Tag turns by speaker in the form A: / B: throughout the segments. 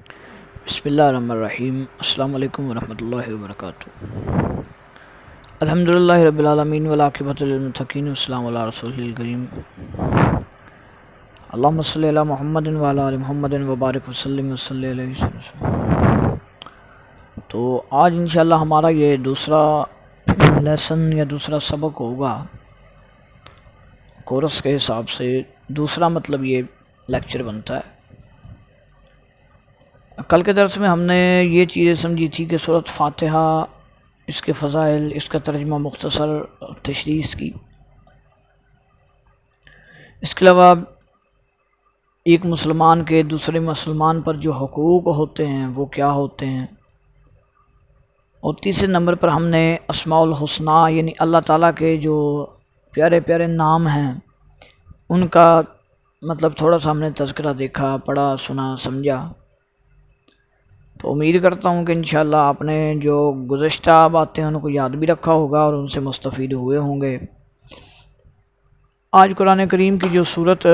A: بسم اللہ الرحمن الرحیم۔ السلام علیکم ورحمۃ اللہ وبرکاتہ۔ الحمدللہ رب العالمین والعاقبۃ للمتقین والسلام علی رسول الکریم۔ اللہم صلی علی محمد وعلی آل محمد وبارک وسلم وصلی علیہ وسلم۔ تو آج انشاءاللہ ہمارا یہ دوسرا لیسن یا دوسرا سبق ہوگا کورس کے حساب سے، دوسرا مطلب یہ لیکچر بنتا ہے۔ کل کے درس میں ہم نے یہ چیزیں سمجھی تھی کہ سورۃ فاتحہ، اس کے فضائل، اس کا ترجمہ مختصر تشریح کی۔ اس کے علاوہ ایک مسلمان کے دوسرے مسلمان پر جو حقوق ہوتے ہیں وہ کیا ہوتے ہیں، اور تیسرے نمبر پر ہم نے اسماء الحسنی یعنی اللہ تعالیٰ کے جو پیارے پیارے نام ہیں ان کا مطلب تھوڑا سا ہم نے تذکرہ دیکھا، پڑھا، سنا، سمجھا۔ تو امید کرتا ہوں کہ انشاءاللہ آپ نے جو گزشتہ باتیں ان کو یاد بھی رکھا ہوگا اور ان سے مستفید ہوئے ہوں گے۔ آج قرآن کریم کی جو صورت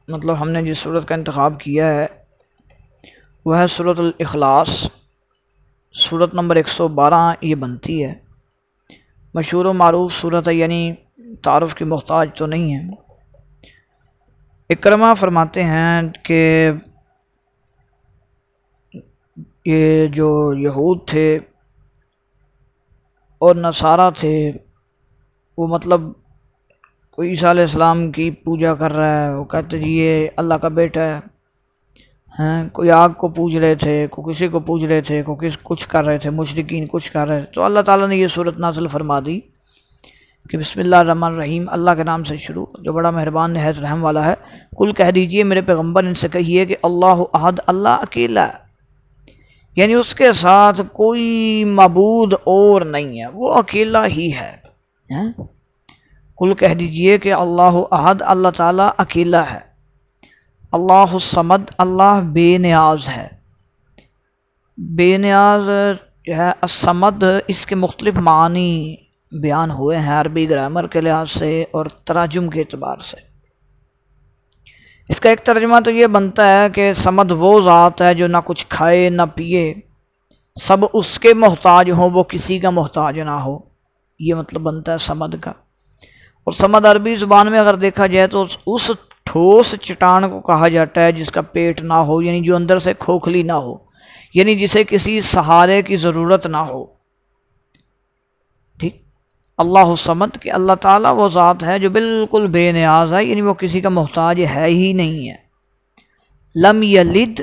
A: مطلب ہم نے جس صورت کا انتخاب کیا ہے وہ ہے سورۃ الاخلاص، صورت نمبر 112 یہ بنتی ہے۔ مشہور و معروف صورت ہے، یعنی تعارف کی محتاج تو نہیں ہے۔ اکرمہ فرماتے ہیں کہ یہ جو یہود تھے اور نصارہ تھے، وہ مطلب کوئی عیسیٰ علیہ السلام کی پوجا کر رہا ہے، وہ کہتے جی یہ اللہ کا بیٹا ہے، کوئی آگ کو پوج رہے تھے، کوئی کسی کو پوج رہے تھے، کوئی کچھ کر رہے تھے، مشرکین کچھ کر رہے تھے۔ تو اللہ تعالیٰ نے یہ صورت نازل فرما دی کہ بسم اللہ الرحمن الرحیم، اللہ کے نام سے شروع جو بڑا مہربان نہایت رحم والا ہے۔ کل کہہ دیجئے میرے پیغمبر ان سے کہیے کہ اللہ احد، اللہ اکیلا ہے، یعنی اس کے ساتھ کوئی معبود اور نہیں ہے، وہ اکیلا ہی ہے۔ کل کہہ دیجئے کہ اللہ احد، اللہ تعالیٰ اکیلا ہے۔ اللہ الصمد، اللہ بے نیاز ہے۔ بے نیاز جو ہے الصمد، اس کے مختلف معنی بیان ہوئے ہیں عربی گرامر کے لحاظ سے اور تراجم کے اعتبار سے۔ اس کا ایک ترجمہ تو یہ بنتا ہے کہ صمد وہ ذات ہے جو نہ کچھ کھائے نہ پیے، سب اس کے محتاج ہوں، وہ کسی کا محتاج نہ ہو، یہ مطلب بنتا ہے صمد کا۔ اور صمد عربی زبان میں اگر دیکھا جائے تو اس ٹھوس چٹان کو کہا جاتا ہے جس کا پیٹ نہ ہو، یعنی جو اندر سے کھوکھلی نہ ہو، یعنی جسے کسی سہارے کی ضرورت نہ ہو۔ ٹھیک، اللہ الصمد کہ اللہ تعالیٰ وہ ذات ہے جو بالکل بے نیاز ہے، یعنی وہ کسی کا محتاج ہے ہی نہیں ہے۔ لم یلد،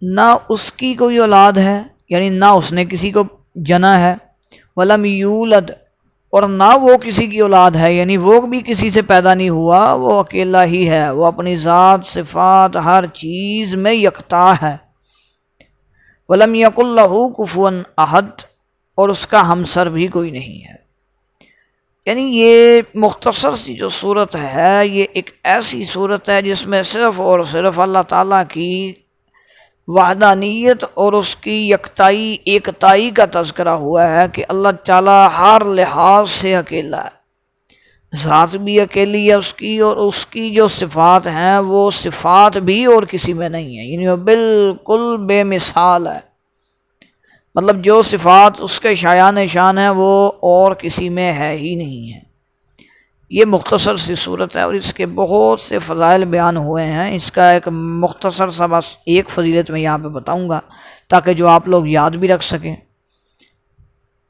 A: نہ اس کی کوئی اولاد ہے، یعنی نہ اس نے کسی کو جنا ہے۔ ولم یولد، اور نہ وہ کسی کی اولاد ہے، یعنی وہ بھی کسی سے پیدا نہیں ہوا، وہ اکیلا ہی ہے، وہ اپنی ذات، صفات، ہر چیز میں یکتا ہے۔ ولم یکن لہ کفوا احد، اور اس کا ہمسر بھی کوئی نہیں ہے۔ یعنی یہ مختصر سی جو صورت ہے یہ ایک ایسی صورت ہے جس میں صرف اور صرف اللہ تعالیٰ کی وحدانیت اور اس کی یکتائی، ایکتائی کا تذکرہ ہوا ہے کہ اللہ تعالیٰ ہر لحاظ سے اکیلا ہے، ذات بھی اکیلی ہے اس کی، اور اس کی جو صفات ہیں وہ صفات بھی اور کسی میں نہیں ہے، یعنی وہ بالکل بے مثال ہے۔ مطلب جو صفات اس کے شایان شان ہیں وہ اور کسی میں ہے ہی نہیں ہے۔ یہ مختصر سی صورت ہے اور اس کے بہت سے فضائل بیان ہوئے ہیں۔ اس کا ایک مختصر سا بس ایک فضیلت میں یہاں پہ بتاؤں گا تاکہ جو آپ لوگ یاد بھی رکھ سکیں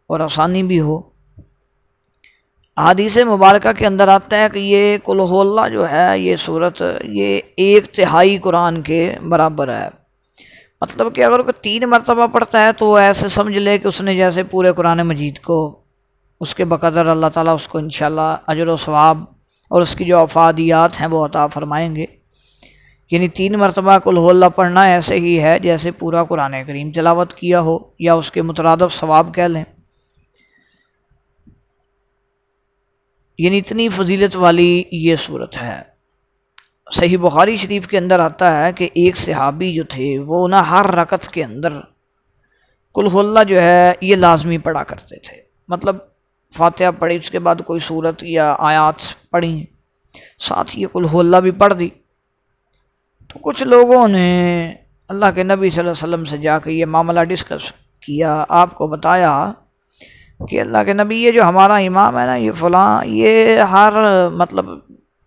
A: اور آسانی بھی ہو۔ احادیث مبارکہ کے اندر آتا ہے کہ یہ قل ھو اللہ جو ہے یہ صورت یہ 1/3 قرآن کے برابر ہے۔ مطلب کہ اگر کوئی 3 مرتبہ پڑھتا ہے تو وہ ایسے سمجھ لے کہ اس نے جیسے پورے قرآن مجید کو، اس کے بقدر اللہ تعالیٰ اس کو انشاءاللہ اجر و ثواب اور اس کی جو افادیات ہیں وہ عطا فرمائیں گے۔ یعنی 3 مرتبہ قل ھو اللہ پڑھنا ایسے ہی ہے جیسے پورا قرآن کریم تلاوت کیا ہو، یا اس کے مترادف ثواب کہہ لیں۔ یعنی اتنی فضیلت والی یہ صورت ہے۔ صحیح بخاری شریف کے اندر آتا ہے کہ ایک صحابی جو تھے وہ نہ ہر رکعت کے اندر قل ھو اللہ جو ہے یہ لازمی پڑھا کرتے تھے، مطلب فاتحہ پڑھی اس کے بعد کوئی صورت یا آیات پڑھی، ساتھ یہ قل ھو اللہ بھی پڑھ دی۔ تو کچھ لوگوں نے اللہ کے نبی صلی اللہ علیہ وسلم سے جا کے یہ معاملہ ڈسکس کیا، آپ کو بتایا کہ اللہ کے نبی یہ جو ہمارا امام ہے نا، یہ فلاں، یہ ہر مطلب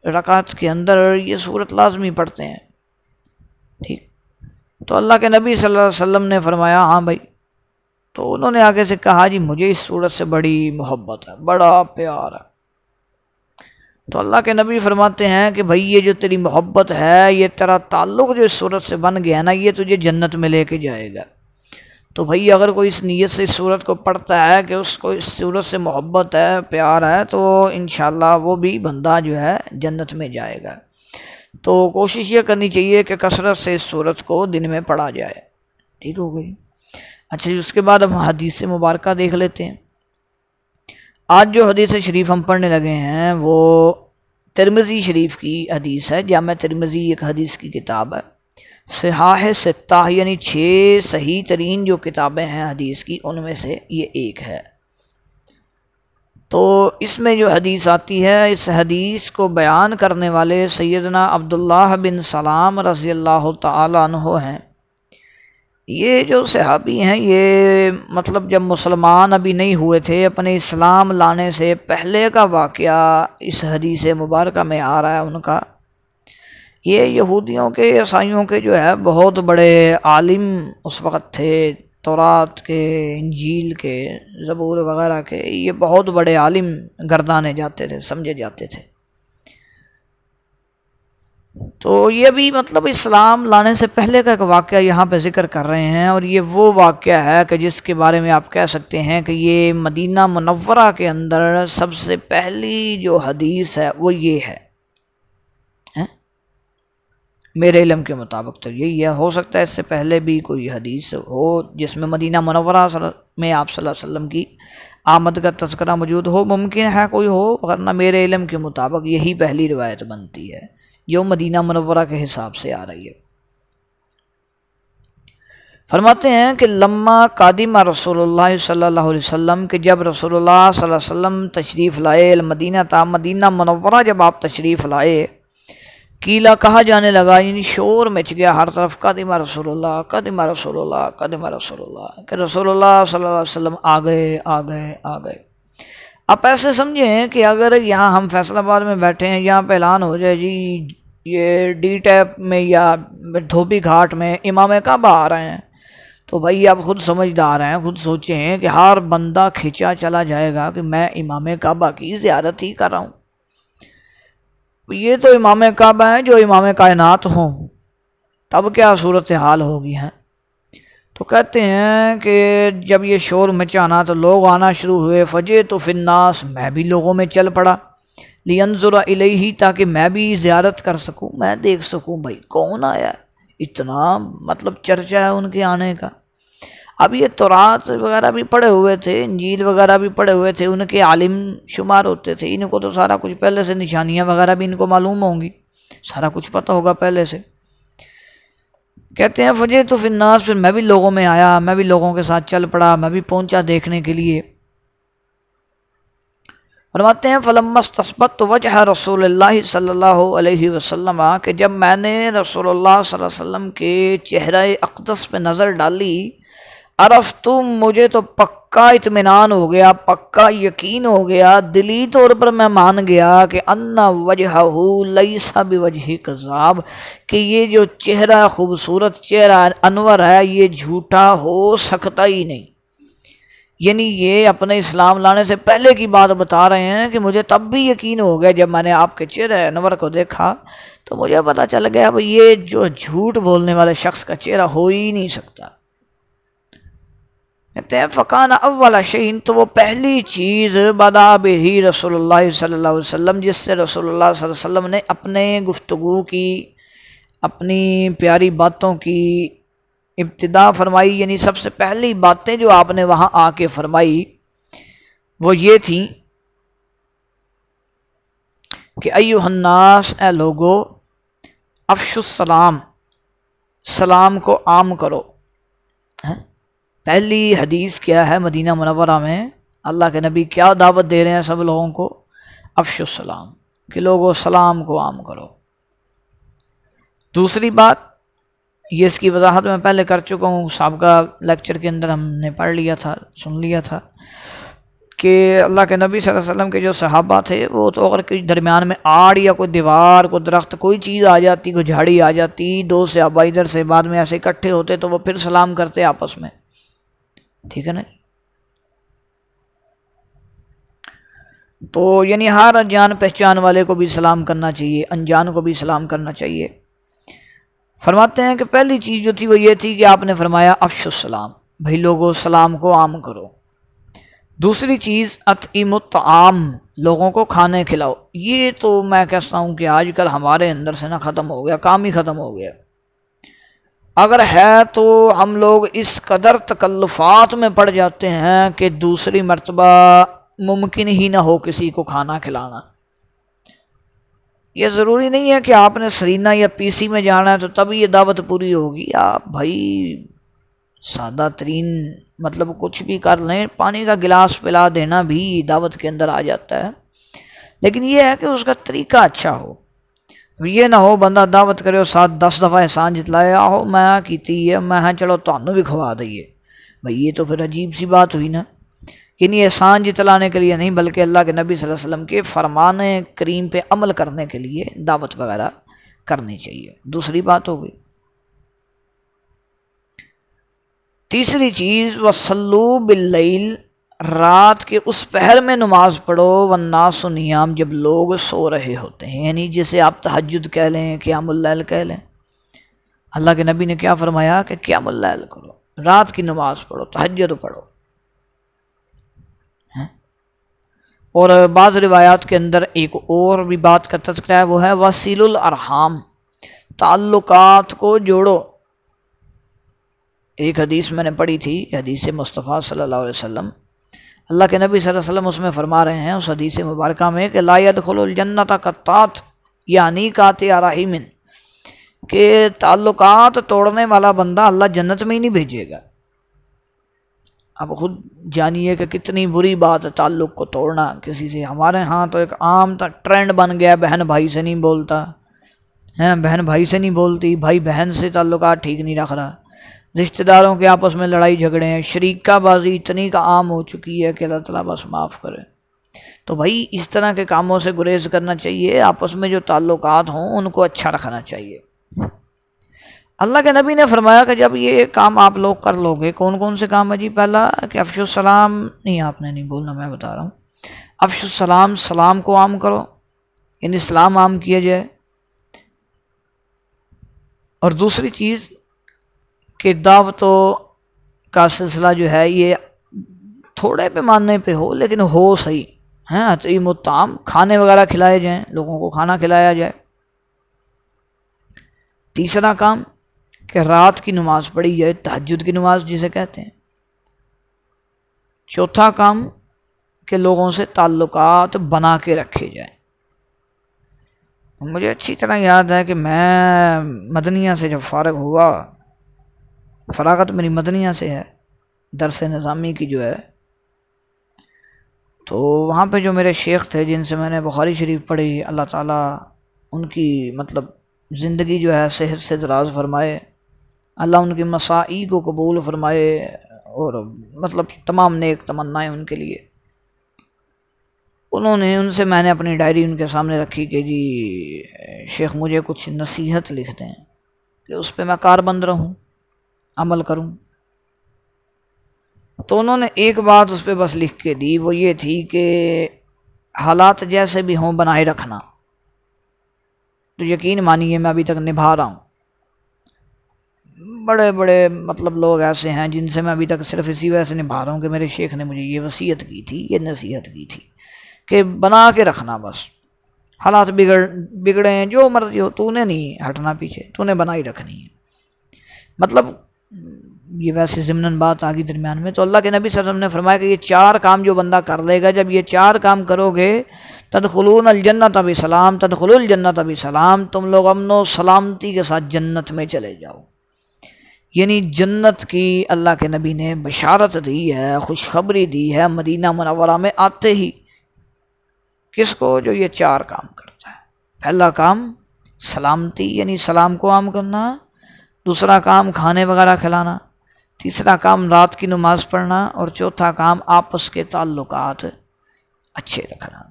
A: رکعت کے اندر یہ صورت لازمی پڑھتے ہیں، ٹھیک؟ تو اللہ کے نبی صلی اللہ علیہ وسلم نے فرمایا ہاں بھائی. تو انہوں نے آگے سے کہا جی مجھے اس صورت سے بڑی محبت ہے، بڑا پیار ہے. تو اللہ کے نبی فرماتے ہیں کہ بھائی یہ جو تیری محبت ہے، یہ تیرا تعلق جو اس صورت سے بن گیا نا، یہ تجھے جنت میں لے کے جائے گا. تو بھائی اگر کوئی اس نیت سے اس صورت کو پڑھتا ہے کہ اس کو اس صورت سے محبت ہے، پیار ہے، تو انشاءاللہ وہ بھی بندہ جو ہے جنت میں جائے گا. تو کوشش یہ کرنی چاہیے کہ کثرت سے اس صورت کو دن میں پڑھا جائے. ٹھیک ہو گئی. اچھا جی، اس کے بعد ہم حدیث مبارکہ دیکھ لیتے ہیں. آج جو حدیث شریف ہم پڑھنے لگے ہیں وہ ترمذی شریف کی حدیث ہے. جامع ترمذی ایک حدیث کی کتاب ہے. صحاح ستہ یعنی 6 صحیح ترین جو کتابیں ہیں حدیث کی، ان میں سے یہ ایک ہے. تو اس میں جو حدیث آتی ہے، اس حدیث کو بیان کرنے والے سیدنا عبداللہ بن سلام رضی اللہ تعالی عنہ ہیں. یہ جو صحابی ہیں، یہ مطلب جب مسلمان ابھی نہیں ہوئے تھے، اپنے اسلام لانے سے پہلے کا واقعہ اس حدیث مبارکہ میں آ رہا ہے ان کا. یہ یہودیوں کے، عیسائیوں کے جو ہے بہت بڑے عالم اس وقت تھے، تورات کے، انجیل کے، زبور وغیرہ کے، یہ بہت بڑے عالم گردانے جاتے تھے، سمجھے جاتے تھے. تو یہ بھی مطلب اسلام لانے سے پہلے کا ایک واقعہ یہاں پہ ذکر کر رہے ہیں، اور یہ وہ واقعہ ہے کہ جس کے بارے میں آپ کہہ سکتے ہیں کہ یہ مدینہ منورہ کے اندر سب سے پہلی جو حدیث ہے وہ یہ ہے. میرے علم کے مطابق تو یہی ہے. ہو سکتا ہے اس سے پہلے بھی کوئی حدیث ہو جس میں مدینہ منورہ میں آپ صلی اللہ علیہ وسلم کی آمد کا تذکرہ موجود ہو، ممکن ہے کوئی ہو، ورنہ میرے علم کے مطابق یہی پہلی روایت بنتی ہے جو مدینہ منورہ کے حساب سے آ رہی ہے. فرماتے ہیں کہ لما قادم رسول اللہ صلی اللہ علیہ وسلم، کہ جب رسول اللہ صلی اللہ علیہ وسلم تشریف لائے المدینہ تا، مدینہ منورہ جب آپ تشریف لائے، کیلا کہا جانے لگا، یعنی شور مچ گیا ہر طرف، قادم رسول اللہ، قادم رسول اللہ، قادم رسول اللہ، کہ رسول اللہ صلی اللہ علیہ وسلم آ گئے آ گئے آ گئے. آپ ایسے سمجھیں کہ اگر یہاں ہم فیصل آباد میں بیٹھے ہیں، یہاں پہ اعلان ہو جائے جی یہ ڈی ٹیپ میں یا دھوبی گھاٹ میں امام کعبہ آ رہے ہیں، تو بھائی آپ خود سمجھدار ہیں، خود سوچیں کہ ہر بندہ کھینچا چلا جائے گا کہ میں امام کعبہ کی زیارت ہی کر رہا ہوں. یہ تو امام کعبہ ہیں جو امام کائنات ہوں، تب کیا صورتحال ہوگی ہیں. تو کہتے ہیں کہ جب یہ شور مچانا تو لوگ آنا شروع ہوئے، فجے تو فی الناس، میں بھی لوگوں میں چل پڑا، لینظر الیہ، تاکہ میں بھی زیارت کر سکوں، میں دیکھ سکوں بھائی کون آیا ہے. اتنا مطلب چرچا ہے ان کے آنے کا. اب یہ تورات وغیرہ بھی پڑھے ہوئے تھے، انجیل وغیرہ بھی پڑھے ہوئے تھے، ان کے عالم شمار ہوتے تھے، ان کو تو سارا کچھ پہلے سے، نشانیاں وغیرہ بھی ان کو معلوم ہوں گی، سارا کچھ پتہ ہوگا پہلے سے. کہتے ہیں فجے تو فی الناس، پھر میں بھی لوگوں میں آیا، میں بھی لوگوں کے ساتھ چل پڑا، میں بھی پہنچا دیکھنے کے لیے. فرماتے ہیں فلما استثبت وجہ رسول اللہ صلی اللہ علیہ وسلم، کہ جب میں نے رسول اللہ صلی اللہ علیہ وسلم کے چہرہ اقدس پہ نظر ڈالی، عرفتم، مجھے تو پکا اطمینان ہو گیا، پکا یقین ہو گیا، دلی طور پر میں مان گیا کہ ان وجہہ لیس بوجہ کذاب، کہ یہ جو چہرہ خوبصورت چہرہ انور ہے یہ جھوٹا ہو سکتا ہی نہیں. یعنی یہ اپنے اسلام لانے سے پہلے کی بات بتا رہے ہیں کہ مجھے تب بھی یقین ہو گیا جب میں نے آپ کے چہرہ انور کو دیکھا تو مجھے پتہ چل گیا بھئی یہ جو جھوٹ بولنے والے شخص کا چہرہ ہو ہی نہیں سکتا. کہتے ہیں فکان اول شیء، تو وہ پہلی چیز بدا بہ رسول اللہ صلی اللہ علیہ وسلم، جس سے رسول اللہ صلی اللہ علیہ وسلم نے اپنے گفتگو کی، اپنی پیاری باتوں کی ابتدا فرمائی، یعنی سب سے پہلی باتیں جو آپ نے وہاں آ کے فرمائی وہ یہ تھیں کہ ایھا الناس، اے لوگو، افشوا السلام، سلام کو عام کرو. پہلی حدیث کیا ہے مدینہ منورہ میں؟ اللہ کے نبی کیا دعوت دے رہے ہیں سب لوگوں کو؟ افشوا السلام، کہ لوگوں سلام کو عام کرو. دوسری بات یہ اس کی وضاحت میں پہلے کر چکا ہوں، سابقہ لیکچر کے اندر ہم نے پڑھ لیا تھا، سن لیا تھا کہ اللہ کے نبی صلی اللہ علیہ وسلم کے جو صحابہ تھے وہ تو اگر کوئی درمیان میں آڑ یا کوئی دیوار، کوئی درخت، کوئی چیز آ جاتی، کوئی جھاڑی آ جاتی، دو صحابہ ادھر سے بعد میں ایسے اکٹھے ہوتے تو وہ پھر سلام کرتے آپس میں، ٹھیک ہے نا؟ تو یعنی ہر جان پہچان والے کو بھی سلام کرنا چاہیے، انجان کو بھی سلام کرنا چاہیے۔ فرماتے ہیں کہ پہلی چیز جو تھی وہ یہ تھی کہ آپ نے فرمایا افش السلام، بھائی لوگوں سلام کو عام کرو۔ دوسری چیز اطعموا الطعام، لوگوں کو کھانے کھلاؤ۔ یہ تو میں کہتا ہوں کہ آج کل ہمارے اندر سے نا ختم ہو گیا، کام ہی ختم ہو گیا۔ اگر ہے تو ہم لوگ اس قدر تکلفات میں پڑ جاتے ہیں کہ دوسری مرتبہ ممکن ہی نہ ہو کسی کو کھانا کھلانا۔ یہ ضروری نہیں ہے کہ آپ نے سرینا یا پی سی میں جانا ہے تو تب یہ دعوت پوری ہوگی۔ آپ بھائی سادہ ترین مطلب کچھ بھی کر لیں، پانی کا گلاس پلا دینا بھی دعوت کے اندر آ جاتا ہے، لیکن یہ ہے کہ اس کا طریقہ اچھا ہو۔ یہ نہ ہو بندہ دعوت کرے اور 7-10 دفعہ احسان جتلائے، آہو میں کیتی ہے، میں چلو تانوں بھی کھوا دئیے، بھائی یہ تو پھر عجیب سی بات ہوئی نا۔ یعنی احسان جتلانے کے لیے نہیں بلکہ اللہ کے نبی صلی اللہ علیہ وسلم کے فرمان کریم پہ عمل کرنے کے لیے دعوت وغیرہ کرنی چاہیے۔ دوسری بات ہو گئی۔ تیسری چیز وصلوا باللیل، رات کے اس پہر میں نماز پڑھو، والناس نیام، جب لوگ سو رہے ہوتے ہیں، یعنی جسے آپ تہجد کہہ لیں، قیام اللیل کہہ لیں۔ اللہ کے نبی نے کیا فرمایا کہ قیام اللیل کرو، رات کی نماز پڑھو، تہجد پڑھو۔ اور بعض روایات کے اندر ایک اور بھی بات کا تذکرہ ہے، وہ ہے وصیل الارحام، تعلقات کو جوڑو۔ ایک حدیث میں نے پڑھی تھی، حدیث مصطفیٰ صلی اللہ علیہ وسلم، اللہ کے نبی صلی اللہ علیہ وسلم اس میں فرما رہے ہیں، اس حدیث مبارکہ میں کہ لا يدخل الجنت قطات، یعنی قاطع رحم، کہ تعلقات توڑنے والا بندہ اللہ جنت میں ہی نہیں بھیجے گا۔ اب خود جانیے کہ کتنی بری بات ہے تعلق کو توڑنا کسی سے۔ ہمارے ہاں تو ایک عام ٹرینڈ بن گیا، بہن بھائی سے نہیں بولتا ہے، بہن بھائی سے نہیں بولتی، بھائی بہن سے تعلقات ٹھیک نہیں رکھ رہا، رشتہ داروں کے آپس میں لڑائی جھگڑے ہیں، شریکہ بازی اتنی کا عام ہو چکی ہے کہ اللہ تعالیٰ بس معاف کرے۔ تو بھائی اس طرح کے کاموں سے گریز کرنا چاہیے، آپس میں جو تعلقات ہوں ان کو اچھا رکھنا چاہیے۔ اللہ کے نبی نے فرمایا کہ جب یہ کام آپ لوگ کر لو گے، کون کون سے کام ہے جی؟ پہلا کہ افش السلام، نہیں آپ نے نہیں بولنا، میں بتا رہا ہوں، افش السلام، سلام کو عام کرو، یعنی سلام عام کیا جائے۔ اور دوسری چیز کہ دعوتوں کا سلسلہ جو ہے یہ تھوڑے پیمانے پہ ہو لیکن ہو صحیح، ہیں اطعموا الطعام، کھانے وغیرہ کھلائے جائیں، لوگوں کو کھانا کھلایا جائے۔ تیسرا کام کہ رات کی نماز پڑھی جائے، تہجد کی نماز جسے کہتے ہیں۔ چوتھا کام کہ لوگوں سے تعلقات بنا کے رکھے جائیں۔ مجھے اچھی طرح یاد ہے کہ میں مدنیہ سے جب فارغ ہوا، فراغت میری مدنیہ سے ہے، درس نظامی کی جو ہے، تو وہاں پہ جو میرے شیخ تھے جن سے میں نے بخاری شریف پڑھی، اللہ تعالیٰ ان کی مطلب زندگی جو ہے صحت سے دراز فرمائے، اللہ ان کی مساعی کو قبول فرمائے، اور مطلب تمام نیک تمنائیں ان کے لیے۔ ان سے میں نے اپنی ڈائری ان کے سامنے رکھی کہ جی شیخ مجھے کچھ نصیحت لکھ دیں کہ اس پہ میں کاربند رہوں، عمل کروں۔ تو انہوں نے ایک بات اس پہ بس لکھ کے دی، وہ یہ تھی کہ حالات جیسے بھی ہوں بنائے رکھنا۔ تو یقین مانیے میں ابھی تک نبھا رہا ہوں۔ بڑے بڑے مطلب لوگ ایسے ہیں جن سے میں ابھی تک صرف اسی وجہ سے نبھا رہا ہوں کہ میرے شیخ نے مجھے یہ وصیت کی تھی، یہ نصیحت کی تھی کہ بنا کے رکھنا، بس حالات بگڑے ہیں جو مرضی ہو، تو نے نہیں ہٹنا پیچھے، تو نے بنائی رکھنی ہے۔ مطلب یہ ویسے ضمناً بات آگی درمیان میں، تو اللہ کے نبی صلی اللہ علیہ وسلم نے فرمایا کہ یہ 4 کام جو بندہ کر لے گا، جب یہ 4 کام کرو گے، تدخلون الجنت بسلام، تدخلوا الجنت بسلام، تم لوگ امن و سلامتی کے ساتھ جنت میں چلے جاؤ۔ یعنی جنت کی اللہ کے نبی نے بشارت دی ہے، خوشخبری دی ہے مدینہ منورہ میں آتے ہی، کس کو؟ جو یہ 4 کام کرتا ہے۔ پہلا کام سلامتی، یعنی سلام کو عام کرنا۔ دوسرا کام کھانے وغیرہ کھلانا، تیسرا کام رات کی نماز پڑھنا، اور چوتھا کام آپس کے تعلقات اچھے رکھنا۔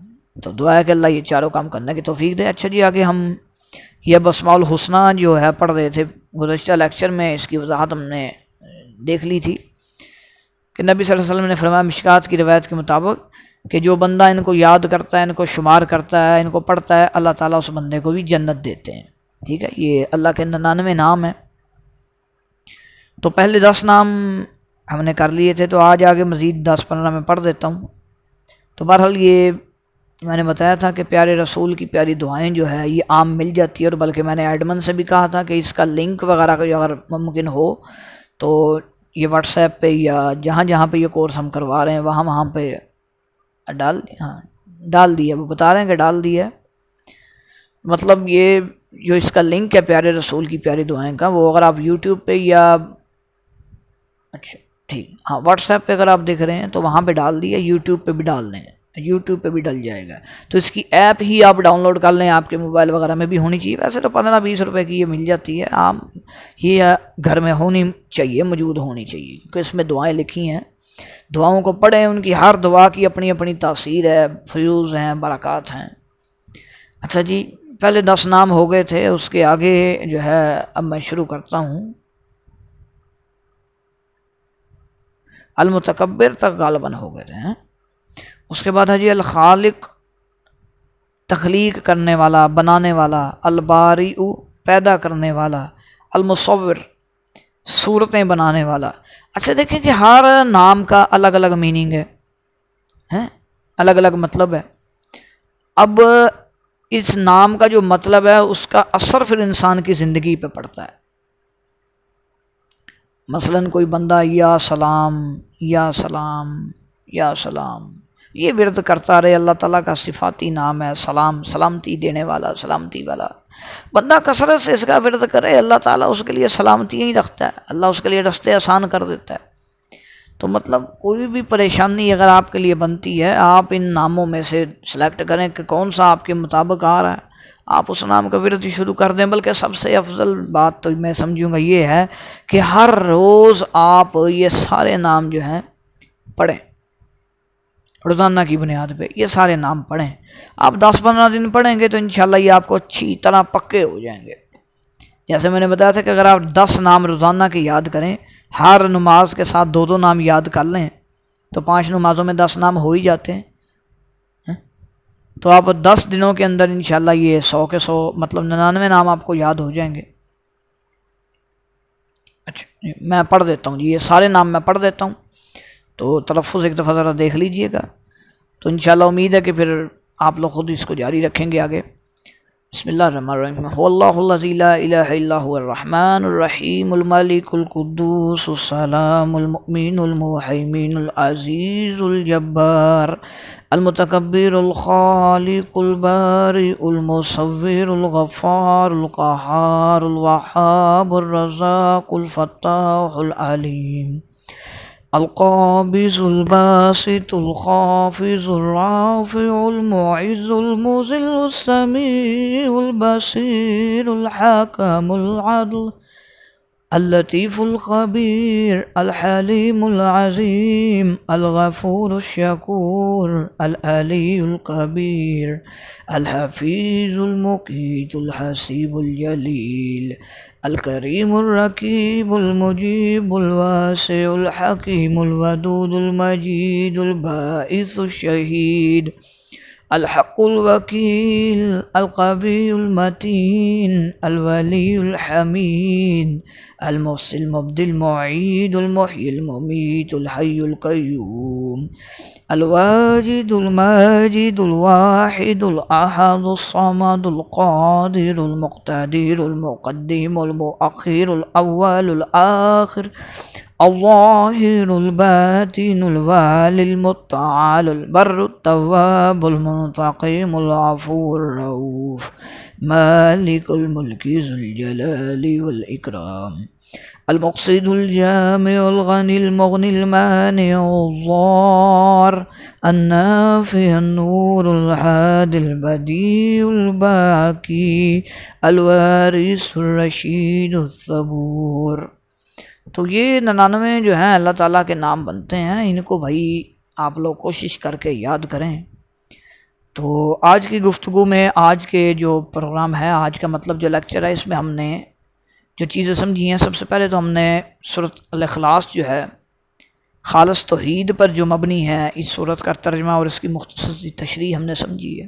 A: تو دعا ہے کہ اللہ یہ چاروں کام کرنے کی توفیق دے۔ اچھا جی، آگے ہم یہ بسماء الحسنہ جو ہے پڑھ رہے تھے، گزشتہ لیکچر میں اس کی وضاحت ہم نے دیکھ لی تھی کہ نبی صلی اللہ علیہ وسلم نے فرمایا مشکات کی روایت کے مطابق کہ جو بندہ ان کو یاد کرتا ہے، ان کو شمار کرتا ہے، ان کو پڑھتا ہے، اللہ تعالیٰ اس بندے کو بھی جنت دیتے ہیں۔ ٹھیک ہے، یہ اللہ کے 99 نام ہیں۔ تو پہلے 10 نام ہم نے کر لیے تھے، تو آج آگے مزید 10-15 میں پڑھ دیتا ہوں۔ تو بہرحال یہ میں نے بتایا تھا کہ پیارے رسول کی پیاری دعائیں جو ہے یہ عام مل جاتی ہے، اور بلکہ میں نے ایڈمن سے بھی کہا تھا کہ اس کا لنک وغیرہ کا اگر ممکن ہو تو یہ واٹس ایپ پہ یا جہاں جہاں پہ یہ کورس ہم کروا رہے ہیں وہاں پہ ڈال دیا، وہ بتا رہے ہیں کہ ڈال دیا ہے۔ مطلب یہ جو اس کا لنک ہے پیارے رسول کی پیاری دعائیں کا، وہ اگر آپ یوٹیوب پہ یا اچھا ٹھیک واٹس ایپ پہ اگر آپ دیکھ رہے ہیں تو وہاں پہ ڈال دیا، یوٹیوب پہ بھی ڈال دیں، یوٹیوب پہ بھی ڈل جائے گا۔ تو اس کی ایپ ہی آپ ڈاؤن لوڈ کر لیں، آپ کے موبائل وغیرہ میں بھی ہونی چاہیے۔ ویسے تو 15-20 روپے کی یہ مل جاتی ہے، عام یہ گھر میں ہونی چاہیے، موجود ہونی چاہیے، کیونکہ اس میں دعائیں لکھی ہیں۔ دعاؤں کو پڑھیں، ان کی ہر دعا کی اپنی اپنی تاثیر ہے، فیوز ہیں، برکات ہیں۔ اچھا جی، پہلے 10 نام ہو گئے تھے، اس کے آگے جو ہے اب میں شروع کرتا ہوں۔ المتکبر تک غالباً ہو گئے تھے۔ اس کے بعد ہے جی الخالق، تخلیق کرنے والا، بنانے والا، الباری، پیدا کرنے والا، المصور، صورتیں بنانے والا۔ اچھا دیکھیں کہ ہر نام کا الگ الگ میننگ ہے، الگ الگ مطلب ہے۔ اب اس نام کا جو مطلب ہے اس کا اثر پھر انسان کی زندگی پہ پڑتا ہے۔ مثلا کوئی بندہ یا سلام یا سلام یا سلام یہ ورد کرتا رہے، اللہ تعالیٰ کا صفاتی نام ہے سلام، سلامتی دینے والا، سلامتی والا۔ بندہ کثرت سے اس کا ورد کرے، اللہ تعالیٰ اس کے لیے سلامتی ہی رکھتا ہے، اللہ اس کے لیے راستے آسان کر دیتا ہے۔ تو مطلب کوئی بھی پریشانی اگر آپ کے لیے بنتی ہے، آپ ان ناموں میں سے سلیکٹ کریں کہ کون سا آپ کے مطابق آ رہا ہے، آپ اس نام کا ورد شروع کر دیں۔ بلکہ سب سے افضل بات تو میں سمجھوں گا یہ ہے کہ ہر روز آپ یہ سارے نام جو ہیں پڑھیں، روزانہ کی بنیاد پہ یہ سارے نام پڑھیں۔ آپ 10-15 دن پڑھیں گے تو انشاءاللہ یہ آپ کو اچھی طرح پکے ہو جائیں گے۔ جیسے میں نے بتایا تھا کہ اگر آپ 10 نام روزانہ کے یاد کریں، ہر نماز کے ساتھ 2 نام یاد کر لیں، تو 5 نمازوں میں 10 نام ہو ہی جاتے ہیں۔ تو آپ 10 دنوں کے اندر انشاءاللہ یہ 100 کے 100 مطلب 99 نام آپ کو یاد ہو جائیں گے۔ اچھا میں پڑھ دیتا ہوں جی، یہ سارے نام میں پڑھ دیتا ہوں، تو تلفظ ایک دفعہ ذرا دیکھ لیجئے گا، تو انشاءاللہ امید ہے کہ پھر آپ لوگ خود اس کو جاری رکھیں گے آگے۔ بسم اللہ الرحمن الرحیم، هو اللہ الذی لا الہ الا هو الرحمن الرحیم الملک القدوس السلام المؤمن المہیمن العزیز الجبار المتکبر الخالق البارئ المصور الغفار القہار الوہاب الرزاق الفتاح العلیم القابض الباسط الخافض الرافع المعز المذل السمیع البصیر الحکم العدل اللطیف الخبیر الحلیم العظیم الغفور الشکور العلی الکبیر الحفیظ المقیت الحسیب الجلیل الکریم الرقیب المجیب الواسع الحکیم الودود المجید الباعث الشہید الحق الوکیل القوی المتین الولی الحمید المحصی المبدی المعید المحیی الممیت الحی القیوم الواجد الماجد الواحد الأحد الصمد القادر المقتدر المقدم المؤخر الأول الآخر الظاهر الباطن الوالي المتعال البر التواب المنتقم العفو الرؤوف مالك الملك ذو الجلال والإكرام المقصد الجامع الغنی المغنی المانع الضار النافع النور الحاد البدیع الباقی الوارث الرشید الصبور۔ تو یہ 99 جو ہیں اللہ تعالیٰ کے نام بنتے ہیں، ان کو بھائی آپ لوگ کوشش کر کے یاد کریں۔ تو آج کی گفتگو میں، آج کے جو پروگرام ہے، آج کا مطلب جو لیکچر ہے، اس میں ہم نے جو چیزیں سمجھی ہیں، سب سے پہلے تو ہم نے سورۃ الاخلاص جو ہے خالص توحید پر جو مبنی ہے، اس سورت کا ترجمہ اور اس کی مختصر تشریح ہم نے سمجھی ہے۔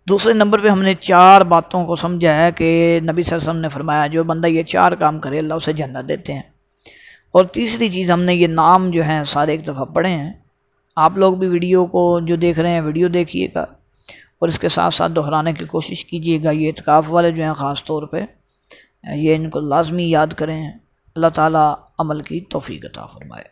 A: دوسرے نمبر پہ ہم نے 4 باتوں کو سمجھا ہے کہ نبی صلی اللہ علیہ وسلم نے فرمایا جو بندہ یہ 4 کام کرے اللہ اسے جنت دیتے ہیں۔ اور تیسری چیز ہم نے یہ نام جو ہیں سارے ایک دفعہ پڑھے ہیں۔ آپ لوگ بھی ویڈیو کو جو دیکھ رہے ہیں ویڈیو دیکھیے گا اور اس کے ساتھ ساتھ دہرانے کی کوشش کیجیے گا۔ یہ اعتکاف والے جو ہیں خاص طور پہ یہ ان کو لازمی یاد کریں۔ اللہ تعالیٰ عمل کی توفیق عطا فرمائے۔